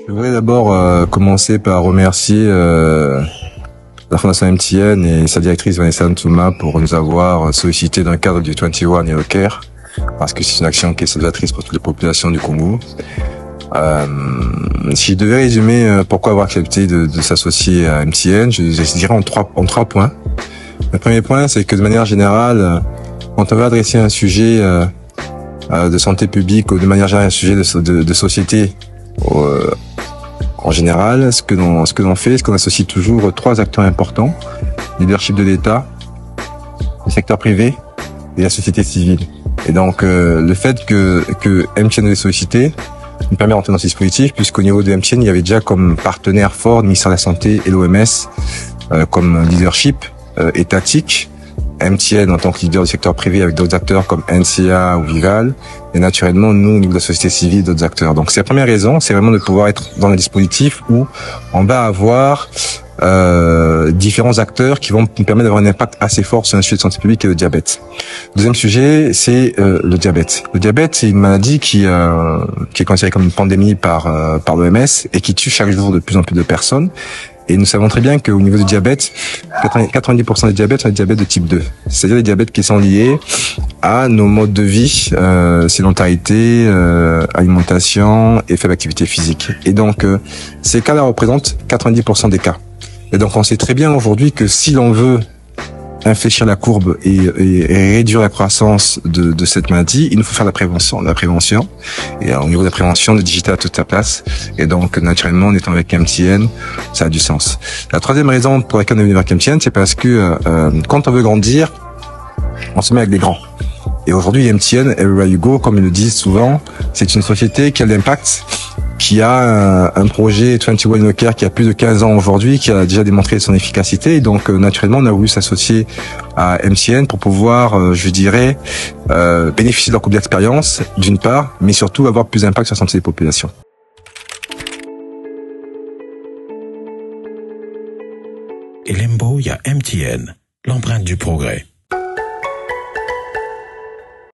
Je voudrais d'abord commencer par remercier la Fondation MTN et sa directrice Vanessa Ntouma pour nous avoir sollicité dans le cadre du 21 Yellow Care, parce que c'est une action qui est salvatrice pour toutes les populations du Congo. Si je devais résumer pourquoi avoir accepté de s'associer à MTN, je dirais en trois points. Le premier point, c'est que de manière générale, quand on veut adresser un sujet de santé publique ou de manière générale un sujet de société en général, ce que l'on fait, c'est qu'on associe toujours trois acteurs importants: le leadership de l'État, le secteur privé et la société civile. Et donc le fait que MTN nous ait sollicité nous permet d'entrer dans ce dispositif, puisqu'au niveau de MTN, il y avait déjà comme partenaire fort le ministère de la Santé et l'OMS comme leadership étatique. MTN en tant que leader du secteur privé avec d'autres acteurs comme NCA ou Vival, et naturellement nous au niveau de la société civile d'autres acteurs. Donc c'est la première raison, c'est vraiment de pouvoir être dans un dispositif où on va avoir différents acteurs qui vont nous permettre d'avoir un impact assez fort sur un sujet de santé publique et le diabète. Deuxième sujet, c'est le diabète. Le diabète, c'est une maladie qui est considérée comme une pandémie par l'OMS et qui tue chaque jour de plus en plus de personnes. Et nous savons très bien qu'au niveau du diabète, 90% des diabètes sont des diabètes de type 2. C'est-à-dire des diabètes qui sont liés à nos modes de vie, sédentarité, alimentation et faible activité physique. Et donc, ces cas-là représentent 90% des cas. Et donc, on sait très bien aujourd'hui que si l'on veut infléchir la courbe et réduire la croissance de cette maladie, il nous faut faire la prévention. Et au niveau de la prévention, le digital a toute sa place. Et donc, naturellement, en étant avec MTN, ça a du sens. La troisième raison pour laquelle on est venu avec MTN, c'est parce que quand on veut grandir, on se met avec les grands. Et aujourd'hui, MTN, Everywhere You Go, comme ils le disent souvent, c'est une société qui a de l'impact, qui a un projet 21 Yellow Care qui a plus de 15 ans aujourd'hui, qui a déjà démontré son efficacité. Et donc, naturellement, on a voulu s'associer à MTN pour pouvoir, je dirais, bénéficier de leur couple d'expérience, d'une part, mais surtout avoir plus d'impact sur la santé des populations. Et Lembo, il y a MTN, l'empreinte du progrès.